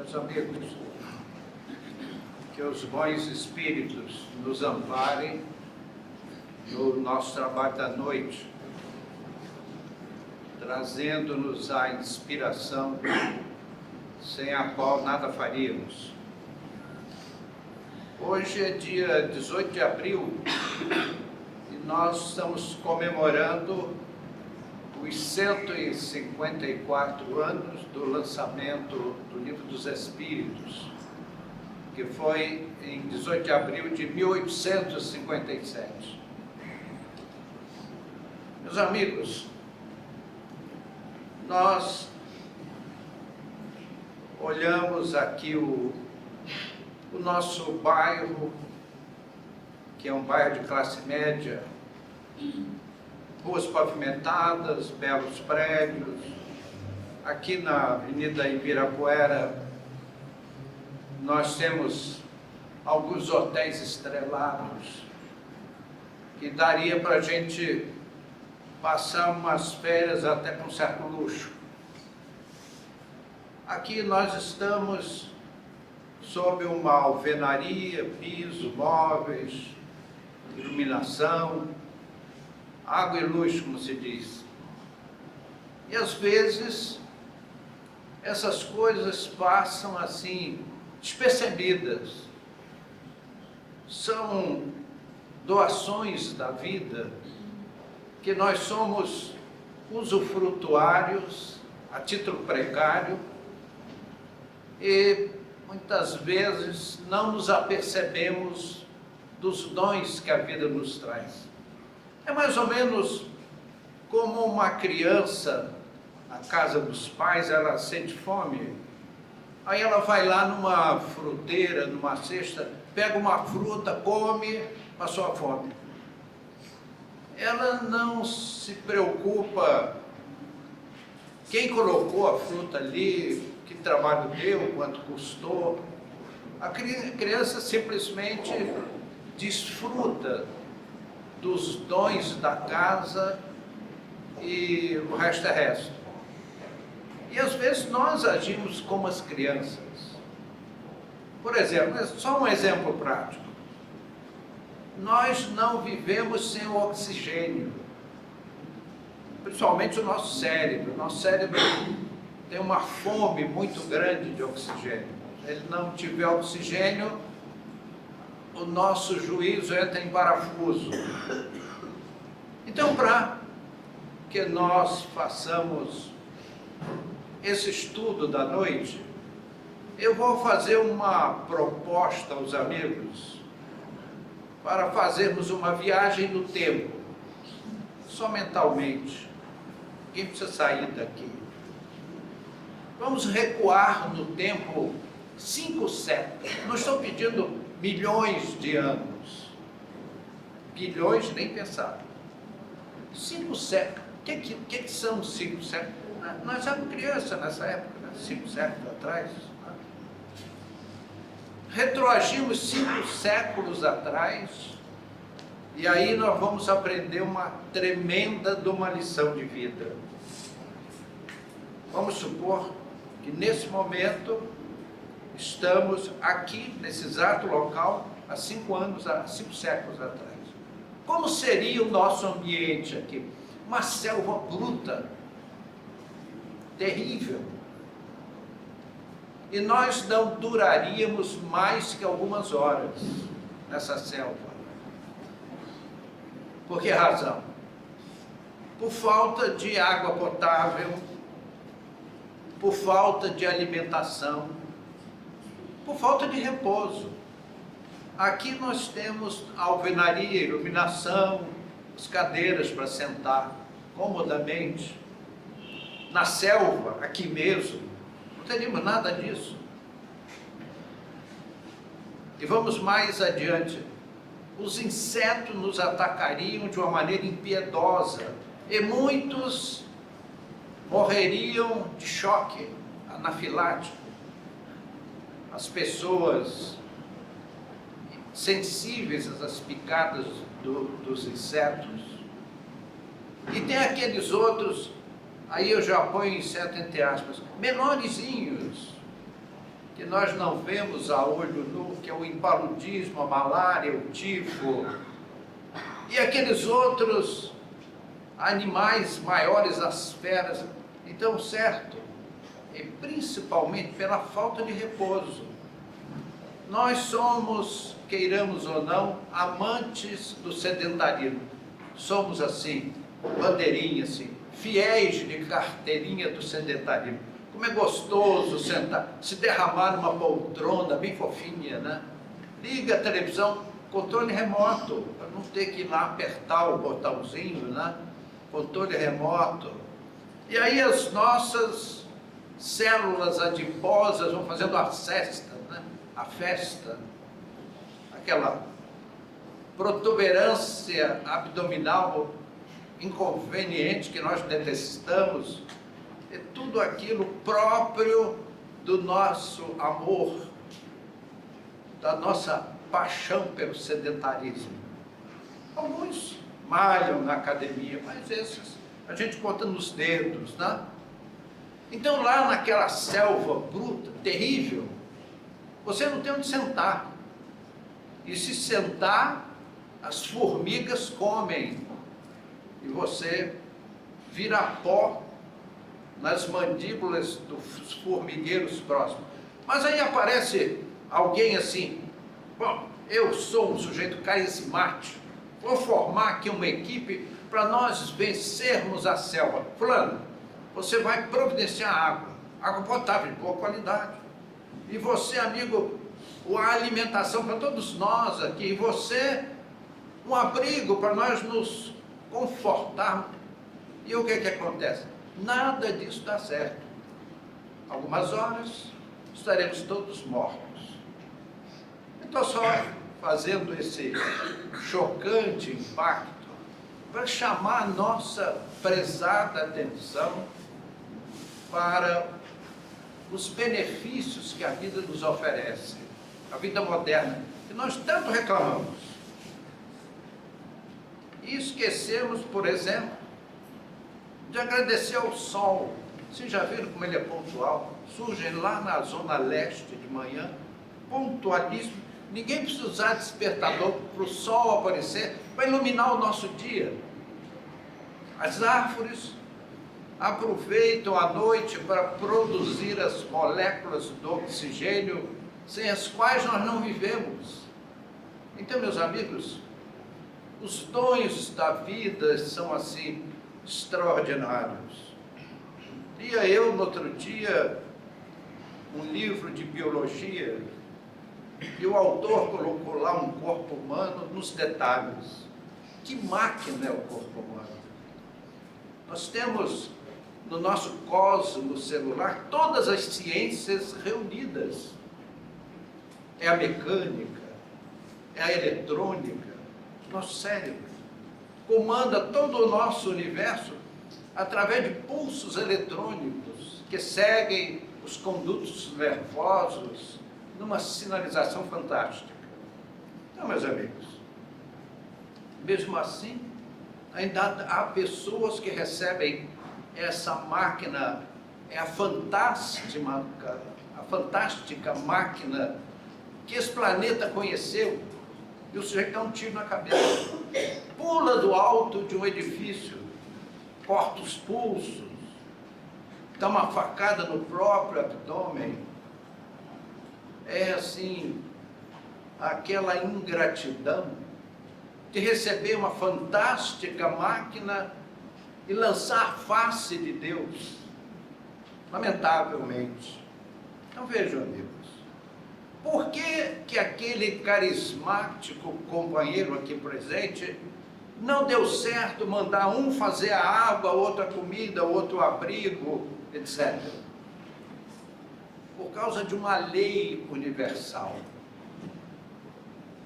Meus amigos, que os bons espíritos nos amparem no nosso trabalho da noite, trazendo-nos a inspiração sem a qual nada faríamos. Hoje é dia 18 de abril e nós estamos comemorando os 154 anos do lançamento do Livro dos Espíritos, que foi em 18 de abril de 1857. Meus amigos, nós olhamos aqui o nosso bairro, que é um bairro de classe média, ruas pavimentadas, belos prédios. Aqui na Avenida Ibirapuera, nós temos alguns hotéis estrelados, que daria para a gente passar umas férias até com certo luxo. Aqui nós estamos sob uma alvenaria, piso, móveis, iluminação, água e luz, como se diz. E às vezes essas coisas passam assim, despercebidas. São doações da vida que nós somos usufrutuários a título precário e muitas vezes não nos apercebemos dos dons que a vida nos traz. É mais ou menos como uma criança na casa dos pais, ela sente fome, aí ela vai lá numa fruteira, numa cesta, pega uma fruta, come, passou a fome. Ela não se preocupa quem colocou a fruta ali, que trabalho deu, quanto custou. A criança simplesmente desfruta dos dons da casa e o resto é resto. E às vezes nós agimos como as crianças. Por exemplo, só um exemplo prático. Nós não vivemos sem o oxigênio, principalmente o nosso cérebro. Nosso cérebro tem uma fome muito grande de oxigênio. Se ele não tiver oxigênio, o nosso juízo entra em parafuso. Então, para que nós façamos esse estudo da noite, eu vou fazer uma proposta aos amigos para fazermos uma viagem no tempo, só mentalmente. Ninguém precisa sair daqui. Vamos recuar no tempo 5 séculos. Não estou pedindo milhões de anos. Bilhões, nem pensar. 5 séculos. O que são 5 séculos? Nós éramos crianças nessa época, né? 5 séculos atrás. Retroagimos 5 séculos atrás e aí nós vamos aprender uma tremenda de uma lição de vida. Vamos supor que nesse momento estamos aqui, nesse exato local, há 5 séculos atrás. Como seria o nosso ambiente aqui? Uma selva bruta, terrível. E nós não duraríamos mais que algumas horas nessa selva. Por que razão? Por falta de água potável, por falta de alimentação, por falta de repouso. Aqui nós temos a alvenaria, iluminação, as cadeiras para sentar comodamente. Na selva, aqui mesmo, não teríamos nada disso. E vamos mais adiante. Os insetos nos atacariam de uma maneira impiedosa e muitos morreriam de choque anafilático. As pessoas sensíveis às picadas dos insetos. E tem aqueles outros, aí eu já ponho inseto entre aspas, menorzinhos, que nós não vemos a olho nu, que é o impaludismo, a malária, o tifo, e aqueles outros animais maiores, as feras. Então, certo, e principalmente pela falta de repouso. Nós somos, queiramos ou não, amantes do sedentarismo. Somos assim, bandeirinha assim, fiéis de carteirinha do sedentarismo. Como é gostoso sentar, se derramar numa poltrona bem fofinha, né? Liga a televisão, controle remoto, para não ter que ir lá apertar o botãozinho, né? Controle remoto. E aí as nossas células adiposas vão fazendo a cesta, né? A festa, aquela protuberância abdominal inconveniente que nós detestamos, é tudo aquilo próprio do nosso amor, da nossa paixão pelo sedentarismo. Alguns malham na academia, mas esses a gente conta nos dedos, né? Então lá naquela selva bruta, terrível, você não tem onde sentar. E se sentar, as formigas comem e você vira pó nas mandíbulas dos formigueiros próximos. Mas aí aparece alguém assim: bom, eu sou um sujeito carismático, vou formar aqui uma equipe para nós vencermos a selva. Fulano, você vai providenciar água potável de boa qualidade. E você, amigo, a alimentação para todos nós aqui. E você, um abrigo para nós nos confortarmos. E o que acontece? Nada disso dá certo. Algumas horas estaremos todos mortos. Estou só fazendo esse chocante impacto para chamar a nossa prezada atenção para os benefícios que a vida nos oferece, a vida moderna, que nós tanto reclamamos. E esquecemos, por exemplo, de agradecer ao sol. Vocês já viram como ele é pontual? Surge lá na zona leste de manhã, pontualíssimo. Ninguém precisa usar despertador para o sol aparecer, para iluminar o nosso dia. As árvores aproveitam a noite para produzir as moléculas do oxigênio, sem as quais nós não vivemos. Então, meus amigos, os dons da vida são assim extraordinários. Lia eu no outro dia um livro de biologia e o autor colocou lá um corpo humano nos detalhes. Que máquina é o corpo humano? Nós temos no nosso cosmo celular todas as ciências reunidas. É a mecânica, é a eletrônica, nosso cérebro comanda todo o nosso universo através de pulsos eletrônicos que seguem os condutos nervosos numa sinalização fantástica. Então, meus amigos, mesmo assim, ainda há pessoas que recebem essa máquina, é a fantástica máquina que esse planeta conheceu, e o sujeito dá um tiro na cabeça, pula do alto de um edifício, corta os pulsos, dá uma facada no próprio abdômen. É assim, aquela ingratidão de receber uma fantástica máquina e lançar face de Deus, lamentavelmente. Então vejam, amigos, por que aquele carismático companheiro aqui presente não deu certo mandar um fazer a água, outro a comida, outro o abrigo, etc.? Por causa de uma lei universal.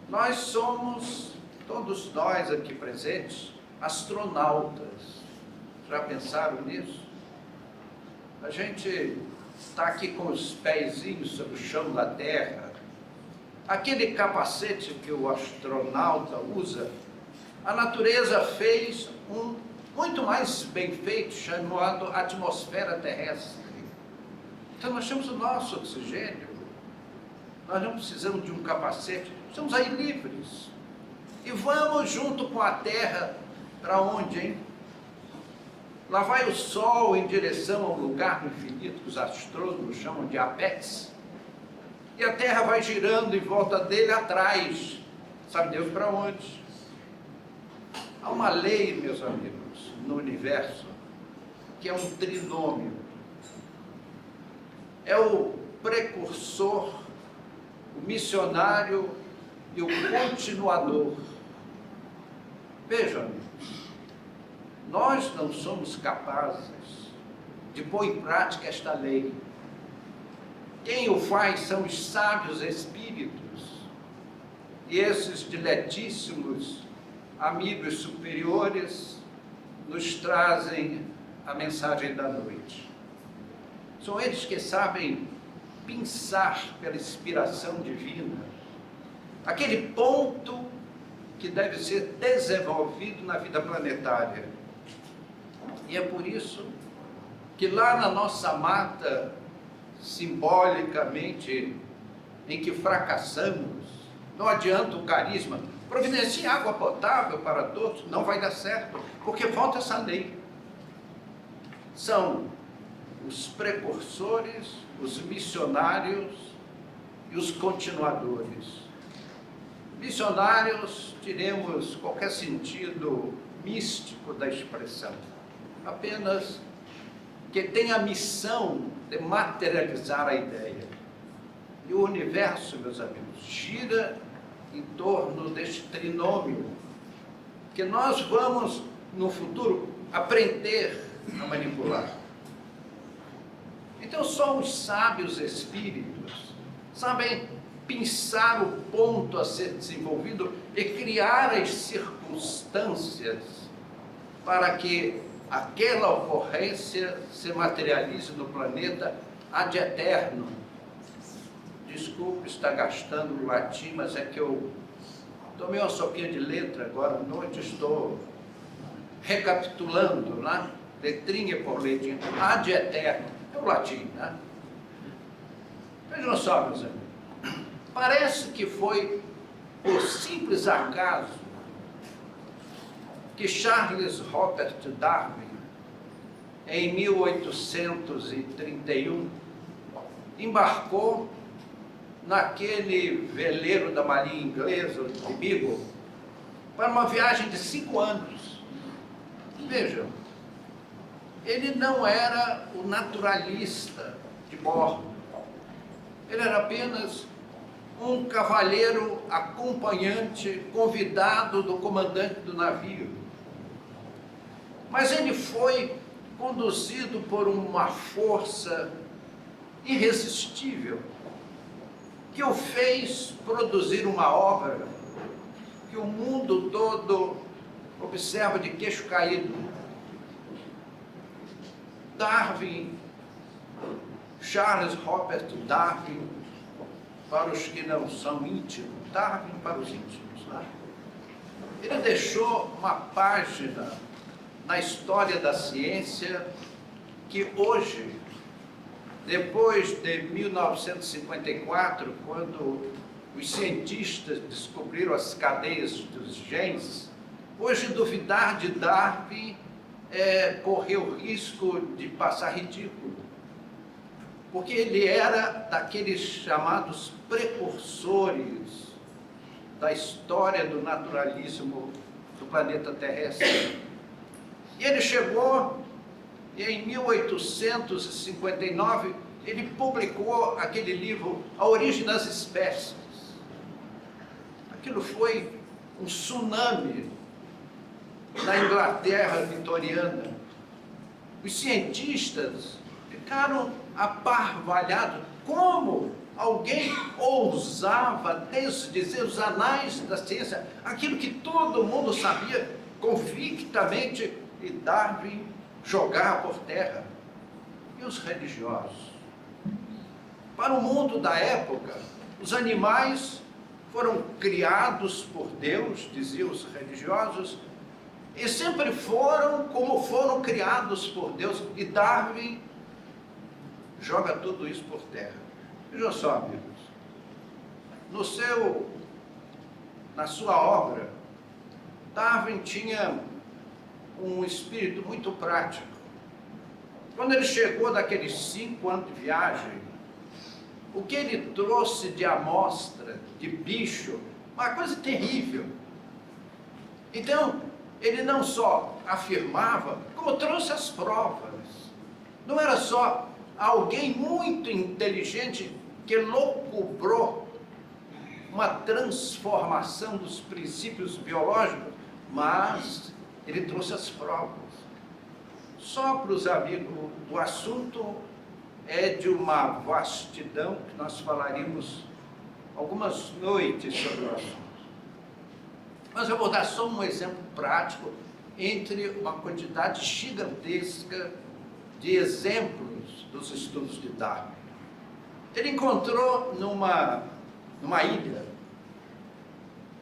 Nós somos, todos nós aqui presentes, astronautas. Já pensaram nisso? A gente está aqui com os pezinhos sobre o chão da Terra. Aquele capacete que o astronauta usa, a natureza fez um muito mais bem feito, chamado atmosfera terrestre. Então nós temos o nosso oxigênio, Nós não precisamos de um capacete, estamos aí livres. E vamos junto com a Terra, para onde, hein? Lá vai o Sol em direção ao lugar do infinito que os astrônomos chamam de apex. E a Terra vai girando em volta dele atrás. Sabe Deus para onde? Há uma lei, meus amigos, no universo, que é um trinômio. É o precursor, o missionário e o continuador. Vejam, amigos, nós não somos capazes de pôr em prática esta lei. Quem o faz são os sábios espíritos e esses diletíssimos amigos superiores nos trazem a mensagem da noite. São eles que sabem pensar pela inspiração divina aquele ponto que deve ser desenvolvido na vida planetária. E é por isso que lá na nossa mata, simbolicamente, em que fracassamos, não adianta o carisma, providencie água potável para todos, não vai dar certo, porque falta essa lei. São os precursores, os missionários e os continuadores. Missionários, tiremos qualquer sentido místico da expressão, apenas que tem a missão de materializar a ideia. E o universo, meus amigos, gira em torno deste trinômio, que nós vamos, no futuro, aprender a manipular. Então, só os sábios espíritos sabem pensar o ponto a ser desenvolvido e criar as circunstâncias para que aquela ocorrência se materialize no planeta ad eterno. Desculpe estar gastando o latim, mas é que eu tomei uma sopinha de letra agora à noite, estou recapitulando, né? Letrinha por letrinha, ad eterno, é o latim, né? Vejam só, meus amigos, parece que foi por simples acaso que Charles Robert Darwin, em 1831, embarcou naquele veleiro da marinha inglesa, de Beagle, para uma viagem de 5 anos. Vejam, ele não era o naturalista de bordo, ele era apenas um cavalheiro acompanhante, convidado do comandante do navio. Mas ele foi conduzido por uma força irresistível, que o fez produzir uma obra que o mundo todo observa de queixo caído. Darwin, Charles Robert Darwin, para os que não são íntimos, Darwin para os íntimos, né? Ele deixou uma página na história da ciência que hoje, depois de 1954, quando os cientistas descobriram as cadeias dos genes, hoje duvidar de Darwin é correr o risco de passar ridículo, porque ele era daqueles chamados precursores da história do naturalismo do planeta terrestre. E ele chegou, e em 1859, ele publicou aquele livro, A Origem das Espécies. Aquilo foi um tsunami na Inglaterra vitoriana. Os cientistas ficaram aparvalhados. Como alguém ousava desdizer os anais da ciência, aquilo que todo mundo sabia convictamente, e Darwin jogar por terra? E os religiosos? Para o mundo da época, os animais foram criados por Deus, diziam os religiosos, e sempre foram como foram criados por Deus, e Darwin joga tudo isso por terra. Vejam só, amigos, na sua obra, Darwin tinha um espírito muito prático. Quando ele chegou daqueles 5 anos de viagem, o que ele trouxe de amostra, de bicho, uma coisa terrível. Então, ele não só afirmava, como trouxe as provas. Não era só alguém muito inteligente que locubrou uma transformação dos princípios biológicos, mas ele trouxe as provas. Só para os amigos, o assunto é de uma vastidão que nós falaríamos algumas noites sobre o assunto. Mas eu vou dar só um exemplo prático entre uma quantidade gigantesca de exemplos dos estudos de Darwin. Ele encontrou numa ilha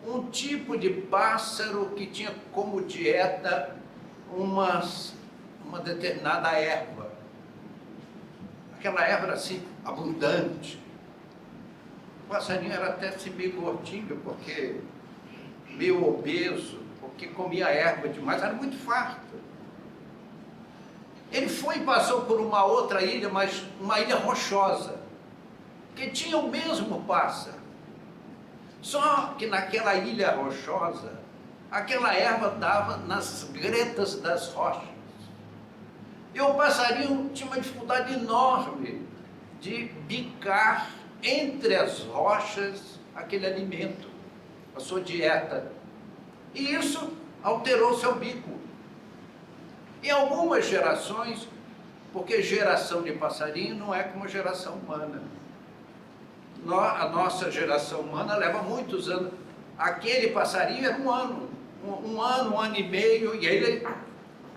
um tipo de pássaro que tinha como dieta uma determinada erva. Aquela erva era assim, abundante. O passarinho era até assim, meio gordinho, porque meio obeso, porque comia erva demais, era muito farto. Ele foi e passou por uma outra ilha, mas uma ilha rochosa, que tinha o mesmo pássaro. Só que naquela ilha rochosa, aquela erva estava nas gretas das rochas. E o passarinho tinha uma dificuldade enorme de bicar entre as rochas aquele alimento, a sua dieta. E isso alterou seu bico. Em algumas gerações, porque geração de passarinho não é como geração humana. A nossa geração humana leva muitos anos. Aquele passarinho era um ano e meio, e ele,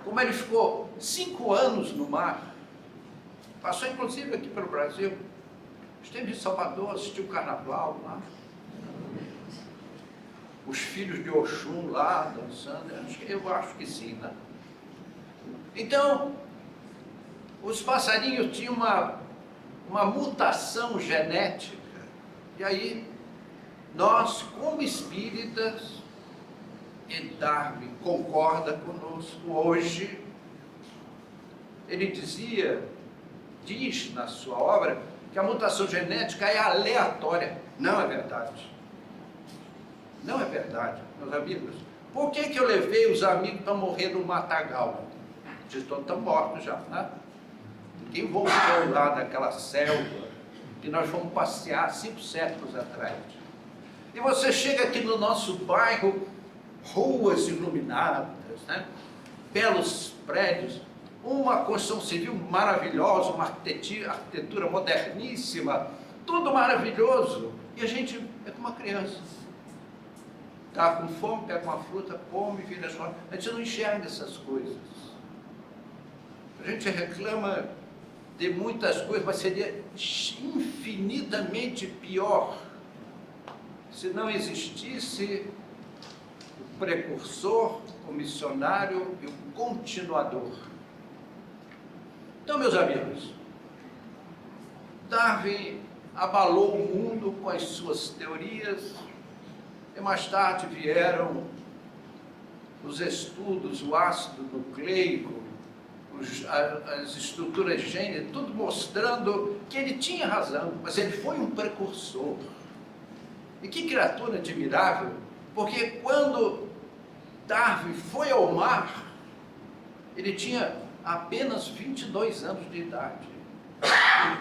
como ele ficou 5 anos no mar, passou inclusive aqui pelo Brasil, esteve em Salvador, assistiu o carnaval lá, os filhos de Oxum lá dançando, eu acho que sim, né? Então, os passarinhos tinham uma mutação genética, e aí nós, como espíritas, e Darwin concorda conosco hoje, ele diz na sua obra que a mutação genética é aleatória. Não é verdade. Não é verdade, meus amigos. Por que eu levei os amigos para morrer no matagal? Eles estão mortos já, né? Ninguém voltou lá daquela selva que nós fomos passear 5 séculos atrás. E você chega aqui no nosso bairro, ruas iluminadas, né? Belos prédios, uma construção civil maravilhosa, uma arquitetura moderníssima, tudo maravilhoso. E a gente é como uma criança. Está com fome, pega uma fruta, come, vira as rodas. A gente não enxerga essas coisas. A gente reclama de muitas coisas, mas seria infinitamente pior se não existisse o precursor, o missionário e o continuador. Então, meus amigos, Darwin abalou o mundo com as suas teorias, e mais tarde vieram os estudos, o ácido nucleico, as estruturas gênicas, tudo mostrando que ele tinha razão, mas ele foi um precursor. E que criatura admirável, porque quando Darwin foi ao mar, ele tinha apenas 22 anos de idade.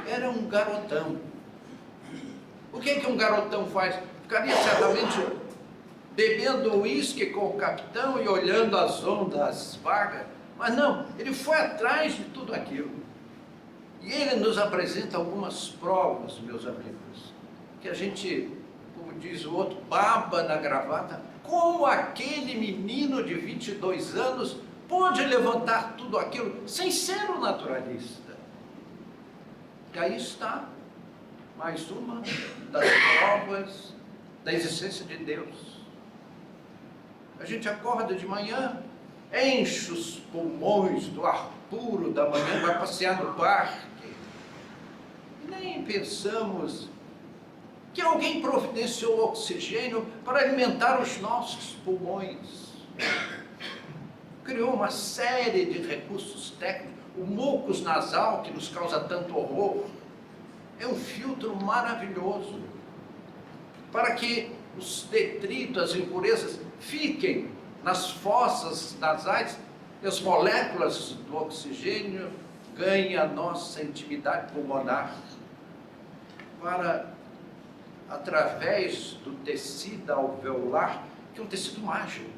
Era um garotão. O que um garotão faz? Ficaria certamente bebendo uísque com o capitão e olhando as ondas vagas. Mas não, ele foi atrás de tudo aquilo. E ele nos apresenta algumas provas, meus amigos, que a gente, como diz o outro, baba na gravata. Como aquele menino de 22 anos pôde levantar tudo aquilo sem ser um naturalista? E aí está mais uma das provas da existência de Deus. A gente acorda de manhã, enche os pulmões do ar puro da manhã, vai passear no parque, e nem pensamos que alguém providenciou oxigênio para alimentar os nossos pulmões. Criou uma série de recursos técnicos. O mucus nasal, que nos causa tanto horror, é um filtro maravilhoso para que os detritos, as impurezas, fiquem nas fossas nasais e as moléculas do oxigênio ganhem a nossa intimidade pulmonar para, através do tecido alveolar, que é um tecido mágico.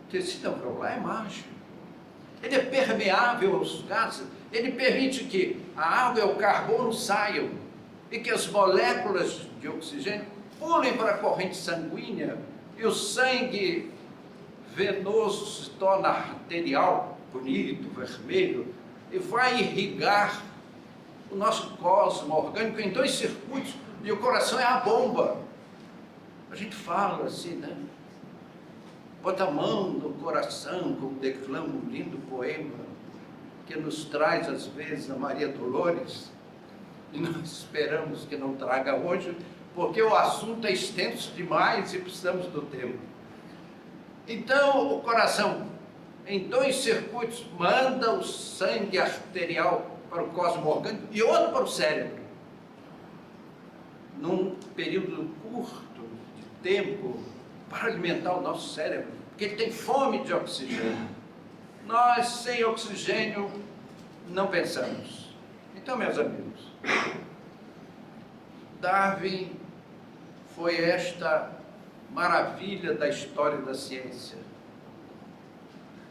O tecido alveolar é mágico. Ele é permeável aos gases, ele permite que a água e o carbono saiam e que as moléculas de oxigênio pulem para a corrente sanguínea e o sangue venoso se torna arterial, bonito, vermelho, e vai irrigar o nosso cosmo orgânico em 2 circuitos, e o coração é a bomba. A gente fala assim, né? Bota a mão no coração, como declama um lindo poema, que nos traz às vezes a Maria Dolores, e nós esperamos que não traga hoje, porque o assunto é extenso demais e precisamos do tempo. Então, o coração, em 2 circuitos, manda o sangue arterial para o cosmo orgânico e outro para o cérebro. Num período curto de tempo, para alimentar o nosso cérebro, porque ele tem fome de oxigênio. Nós, sem oxigênio, não pensamos. Então, meus amigos, Darwin foi esta maravilha da história da ciência.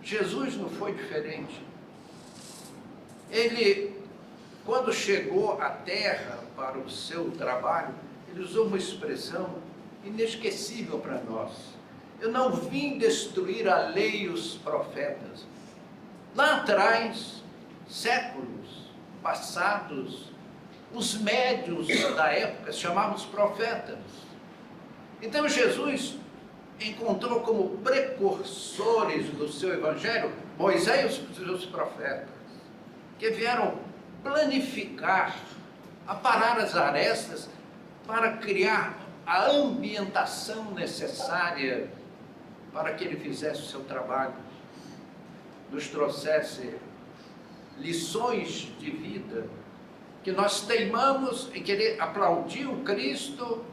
Jesus não foi diferente. Ele, quando chegou à Terra para o seu trabalho, ele usou uma expressão inesquecível para nós. Eu não vim destruir a lei e os profetas. Lá atrás, séculos passados, os médiuns da época se chamavam os profetas. Então Jesus encontrou como precursores do seu evangelho Moisés e os seus profetas, que vieram planificar, aparar as arestas para criar a ambientação necessária para que ele fizesse o seu trabalho, nos trouxesse lições de vida, que nós teimamos em querer aplaudir o Cristo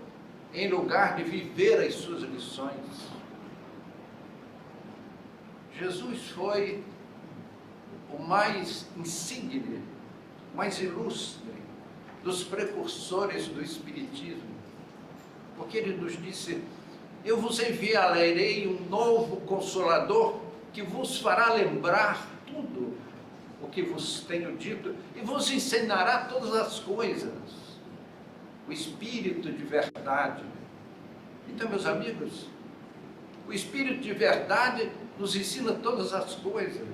em lugar de viver as suas lições. Jesus foi o mais insigne, o mais ilustre dos precursores do Espiritismo, porque ele nos disse: eu vos enviarei um novo Consolador que vos fará lembrar tudo o que vos tenho dito e vos ensinará todas as coisas. O Espírito de verdade. Então, meus amigos, o Espírito de verdade nos ensina todas as coisas.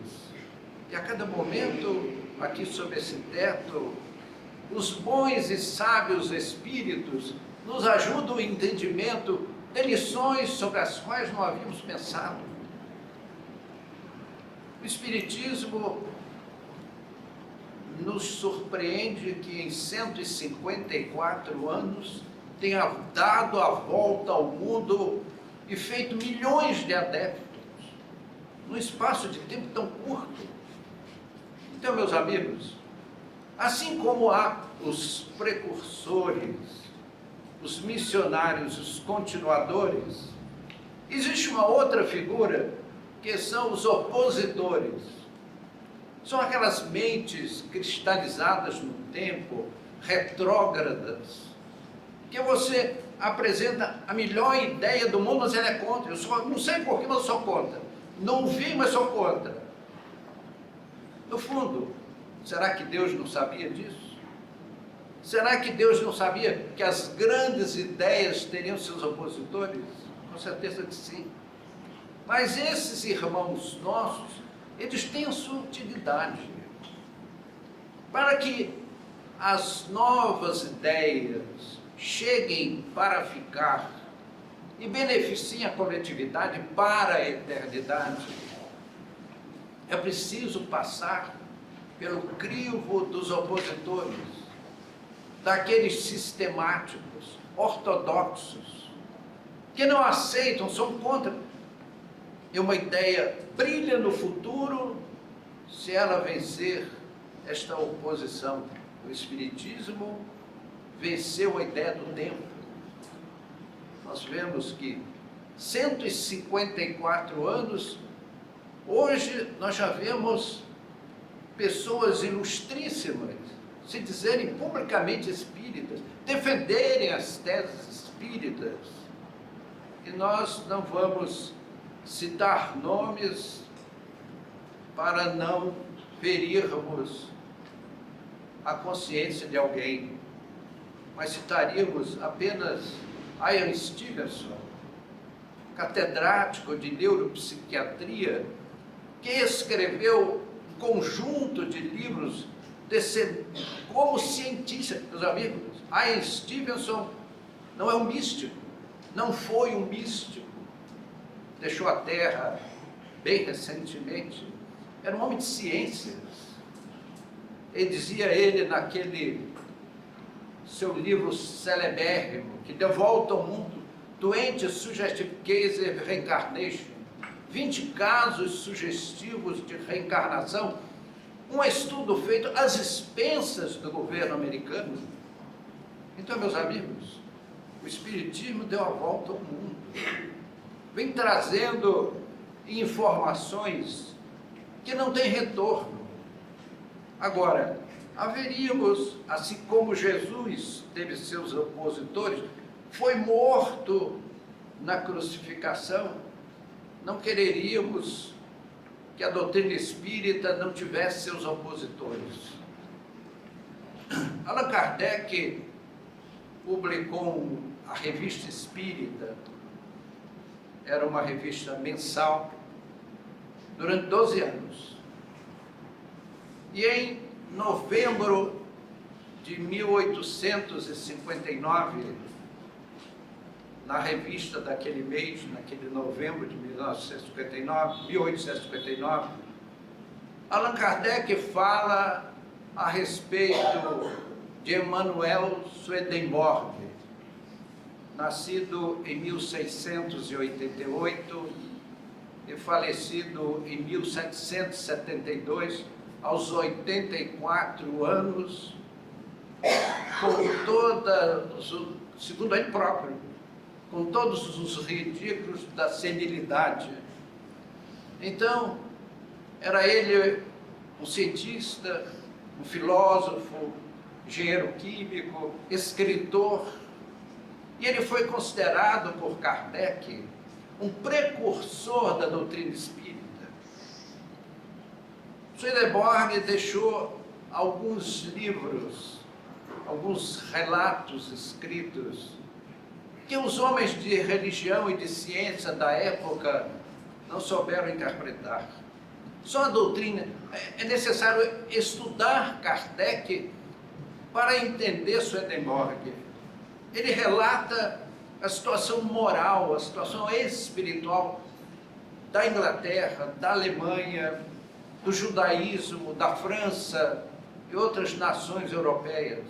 E a cada momento, aqui sob esse teto, os bons e sábios Espíritos nos ajudam no entendimento de lições sobre as quais não havíamos pensado. O Espiritismo nos surpreende que em 154 anos tenha dado a volta ao mundo e feito milhões de adeptos num espaço de tempo tão curto. Então, meus amigos, assim como há os precursores, os missionários, os continuadores, existe uma outra figura que são os opositores. São aquelas mentes cristalizadas no tempo, retrógradas, que você apresenta a melhor ideia do mundo, mas ele é contra. Eu não sei porquê, mas eu sou contra. Não vi, mas sou contra. No fundo, será que Deus não sabia disso? Será que Deus não sabia que as grandes ideias teriam seus opositores? Com certeza que sim. Mas esses irmãos nossos, eles têm a sua utilidade. Para que as novas ideias cheguem para ficar e beneficiem a coletividade para a eternidade, é preciso passar pelo crivo dos opositores. daqueles sistemáticos, ortodoxos, que não aceitam, são contra. E uma ideia brilha no futuro se ela vencer esta oposição. O Espiritismo venceu a ideia do tempo. Nós vemos que 154 anos, hoje nós já vemos pessoas ilustríssimas se dizerem publicamente espíritas, defenderem as teses espíritas. E nós não vamos citar nomes para não ferirmos a consciência de alguém, mas citaríamos apenas Ian Stevenson, catedrático de neuropsiquiatria, que escreveu um conjunto de livros como cientista. Meus amigos, Ian Stevenson não é um místico, não foi um místico, deixou a Terra bem recentemente, era um homem de ciências. Ele dizia, naquele seu livro celebérrimo, que deu volta ao mundo, 20 Suggestive Cases of Reincarnation, 20 casos sugestivos de reencarnação, um estudo feito às expensas do governo americano. Então, meus amigos, o Espiritismo deu a volta ao mundo, vem trazendo informações que não têm retorno. Agora, haveríamos, assim como Jesus teve seus opositores, foi morto na crucificação, não quereríamos que a doutrina espírita não tivesse seus opositores. Allan Kardec publicou a Revista Espírita, era uma revista mensal, durante 12 anos. E em novembro de 1859, na revista daquele mês, naquele novembro de 1859, Allan Kardec fala a respeito de Emanuel Swedenborg, nascido em 1688 e falecido em 1772, aos 84 anos, com segundo ele próprio, com todos os ridículos da senilidade. Então, era ele um cientista, um filósofo, engenheiro químico, escritor, e ele foi considerado por Kardec um precursor da doutrina espírita. Swedenborg deixou alguns livros, alguns relatos escritos, que os homens de religião e de ciência da época não souberam interpretar. Só a doutrina, é necessário estudar Kardec para entender Swedenborg. Ele relata a situação moral, a situação espiritual da Inglaterra, da Alemanha, do judaísmo, da França e outras nações europeias.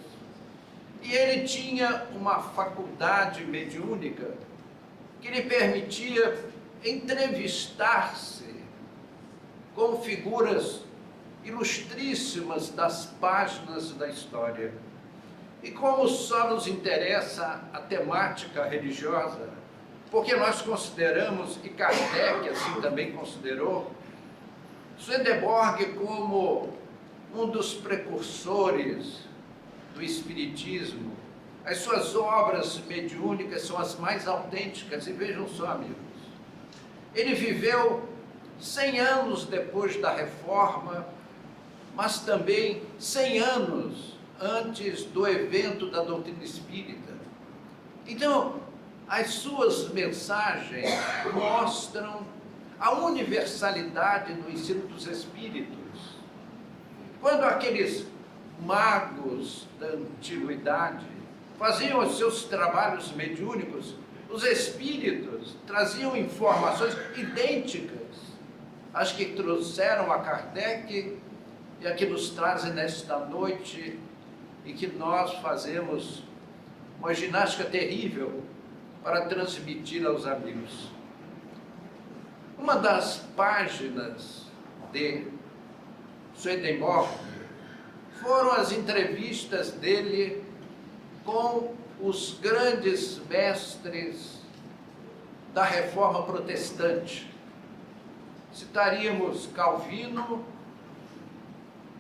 E ele tinha uma faculdade mediúnica que lhe permitia entrevistar-se com figuras ilustríssimas das páginas da história. E como só nos interessa a temática religiosa, porque nós consideramos, e Kardec assim também considerou, Swedenborg como um dos precursores do Espiritismo. As suas obras mediúnicas são as mais autênticas, e vejam só, amigos, ele viveu 100 anos depois da Reforma, mas também 100 anos antes do evento da doutrina espírita. Então, as suas mensagens mostram a universalidade do ensino dos espíritos. Quando aqueles magos da antiguidade faziam os seus trabalhos mediúnicos, os espíritos traziam informações idênticas às que trouxeram a Kardec e a que nos trazem nesta noite e que nós fazemos uma ginástica terrível para transmiti-la aos amigos. Uma das páginas de Swedenborg foram as entrevistas dele com os grandes mestres da Reforma Protestante. Citaríamos Calvino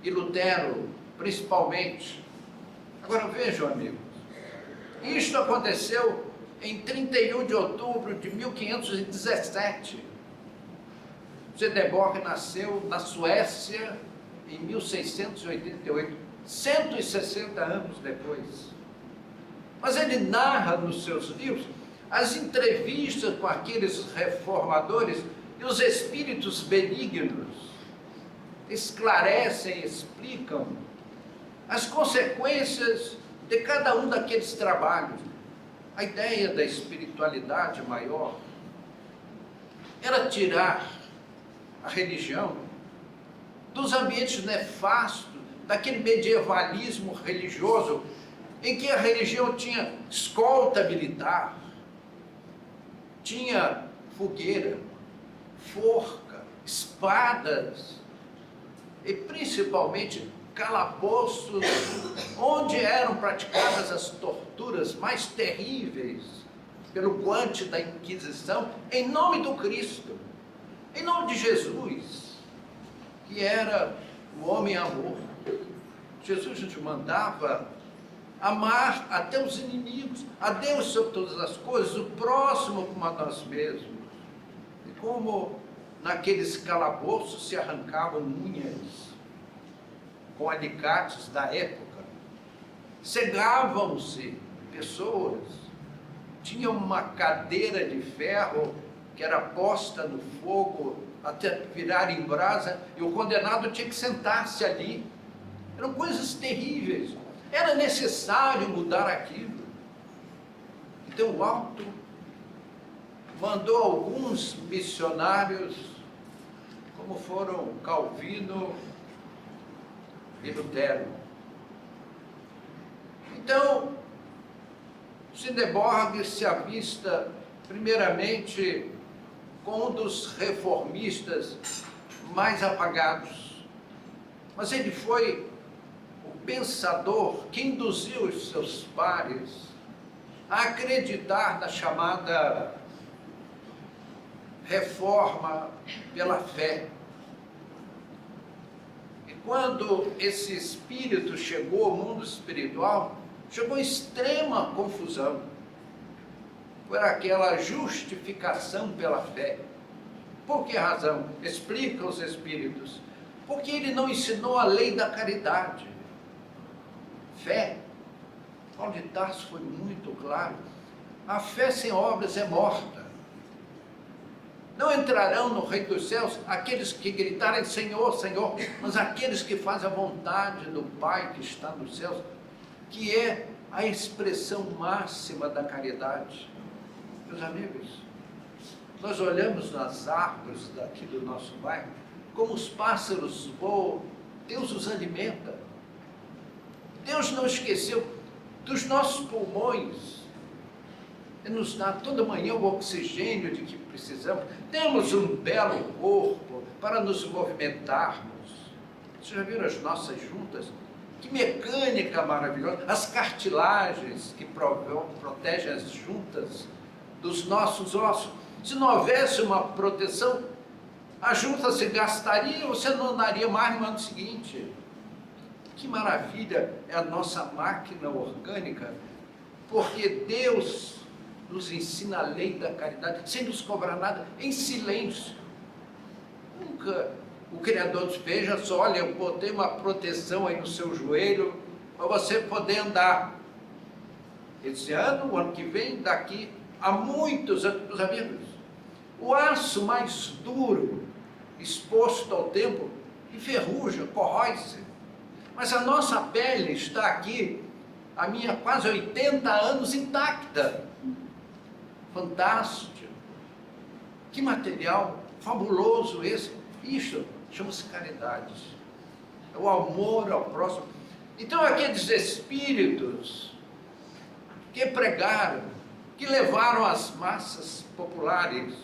e Lutero, principalmente. Agora vejam, amigos, isto aconteceu em 31 de outubro de 1517. Swedenborg nasceu na Suécia em 1688, 160 anos depois. Mas ele narra nos seus livros as entrevistas com aqueles reformadores e os espíritos benignos esclarecem, explicam as consequências de cada um daqueles trabalhos. A ideia da espiritualidade maior era tirar a religião dos ambientes nefastos, daquele medievalismo religioso, em que a religião tinha escolta militar, tinha fogueira, forca, espadas, e principalmente calabouços, onde eram praticadas as torturas mais terríveis pelo guante da Inquisição, em nome do Cristo, em nome de Jesus, que era o homem amor. Jesus nos mandava amar até os inimigos, a Deus sobre todas as coisas, o próximo como a nós mesmos. E como naqueles calabouços se arrancavam unhas com alicates da época, cegavam-se pessoas, tinha uma cadeira de ferro que era posta no fogo até virar em brasa, e o condenado tinha que sentar-se ali. Eram coisas terríveis. Era necessário mudar aquilo. Então o alto mandou alguns missionários, como foram Calvino e Lutero. Então, Swedenborg se avista primeiramente com um dos reformistas mais apagados, mas ele foi o pensador que induziu os seus pares a acreditar na chamada reforma pela fé. E quando esse espírito chegou ao mundo espiritual, chegou extrema confusão por aquela justificação pela fé. Por que razão? Explica os espíritos. Porque ele não ensinou a lei da caridade. Fé. Paulo de Tarso foi muito claro. A fé sem obras é morta. Não entrarão no reino dos céus aqueles que gritarem Senhor, Senhor, mas aqueles que fazem a vontade do Pai que está nos céus, que é a expressão máxima da caridade. Meus amigos, nós olhamos nas árvores daqui do nosso bairro, como os pássaros voam, Deus os alimenta. Deus não esqueceu dos nossos pulmões, Ele nos dá toda manhã o oxigênio de que precisamos. Temos um belo corpo para nos movimentarmos. Vocês já viram as nossas juntas? Que mecânica maravilhosa! As cartilagens que protegem as juntas dos nossos ossos. Se não houvesse uma proteção, a junta se gastaria e você não daria mais no ano seguinte. Que maravilha é a nossa máquina orgânica, porque Deus nos ensina a lei da caridade, sem nos cobrar nada, em silêncio. Nunca o Criador diz, veja só, olha, eu botei uma proteção aí no seu joelho, para você poder andar. Esse ano, o ano que vem, daqui a muitos anos, meus amigos, o aço mais duro, exposto ao tempo, enferruja, corrói-se. Mas a nossa pele está aqui, a minha quase 80 anos intacta. Fantástico. Que material fabuloso esse. Isso chama-se caridade. É o amor ao próximo. Então aqueles espíritos que pregaram, que levaram às massas populares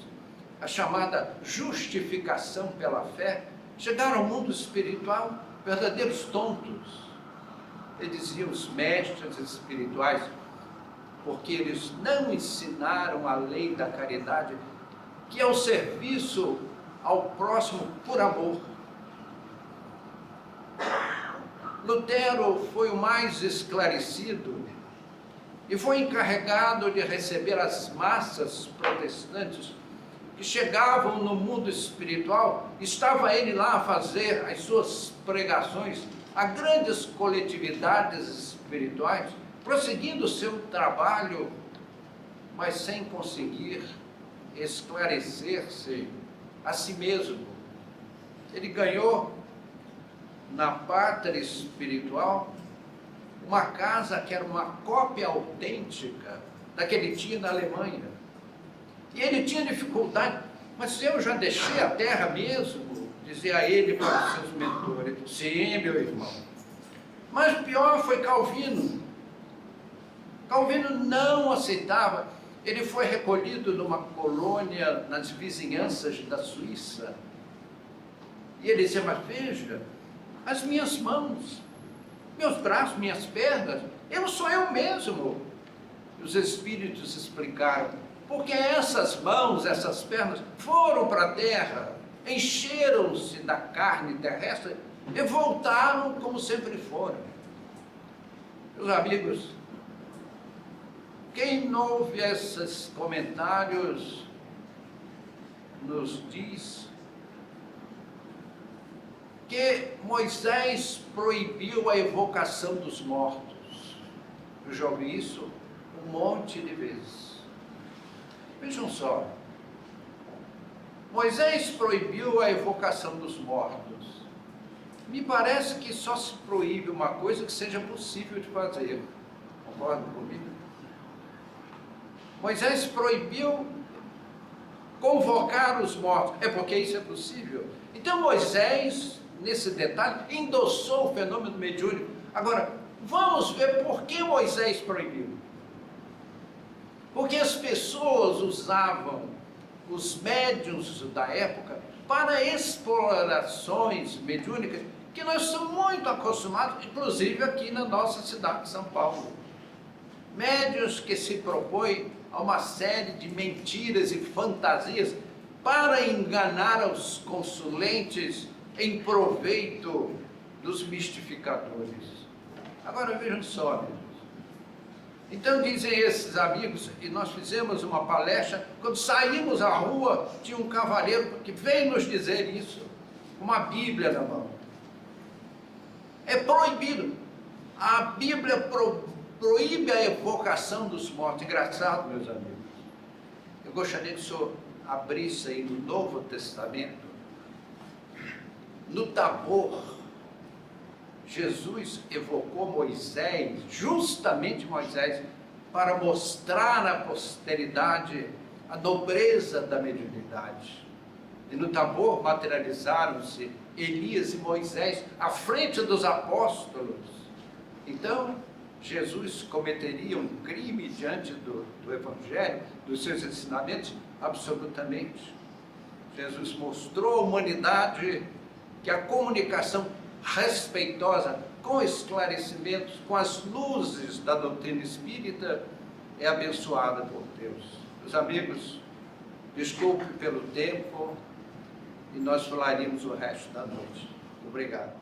a chamada justificação pela fé, chegaram ao mundo espiritual verdadeiros tontos. Eles diziam os mestres espirituais, porque eles não ensinaram a lei da caridade, que é o serviço ao próximo por amor. Lutero foi o mais esclarecido e foi encarregado de receber as massas protestantes que chegavam no mundo espiritual. Estava ele lá a fazer as suas pregações a grandes coletividades espirituais, prosseguindo o seu trabalho, mas sem conseguir esclarecer-se a si mesmo. Ele ganhou na pátria espiritual uma casa que era uma cópia autêntica da que ele tinha na Alemanha. E ele tinha dificuldade, mas eu já deixei a terra mesmo, dizia ele para os seus mentores. Sim, meu irmão. Mas pior foi Calvino. Calvino não aceitava. Ele foi recolhido numa colônia nas vizinhanças da Suíça. E ele dizia, mas veja, as minhas mãos, meus braços, minhas pernas, eu sou eu mesmo. E os espíritos explicaram, porque essas mãos, essas pernas foram para a terra, encheram-se da carne terrestre e voltaram como sempre foram. Meus amigos, quem não ouve esses comentários nos diz que Moisés proibiu a evocação dos mortos. Eu já ouvi isso um monte de vezes. Vejam só, Moisés proibiu a evocação dos mortos. Me parece que só se proíbe uma coisa que seja possível de fazer. Concordam comigo? Moisés proibiu convocar os mortos. É porque isso é possível. Então Moisés, nesse detalhe, endossou o fenômeno mediúnico. Agora, vamos ver por que Moisés proibiu. Porque as pessoas usavam os médiuns da época para explorações mediúnicas que nós somos muito acostumados, inclusive aqui na nossa cidade de São Paulo. Médiuns que se propõem a uma série de mentiras e fantasias para enganar os consulentes em proveito dos mistificadores. Agora vejam só, amigos. Então dizem esses amigos, e nós fizemos uma palestra, quando saímos à rua, tinha um cavaleiro que veio nos dizer isso, com uma Bíblia na mão. É proibido. A Bíblia proíbe a evocação dos mortos. Engraçado, meus amigos. Eu gostaria que o senhor abrisse aí no Novo Testamento, no Tabor, Jesus evocou Moisés, justamente Moisés, para mostrar à posteridade a nobreza da mediunidade. E no Tabor materializaram-se Elias e Moisés à frente dos apóstolos. Então, Jesus cometeria um crime diante do Evangelho, dos seus ensinamentos? Absolutamente. Jesus mostrou à humanidade que a comunicação respeitosa, com esclarecimentos, com as luzes da doutrina espírita, é abençoada por Deus. Meus amigos, desculpe pelo tempo, e nós falaríamos o resto da noite. Obrigado.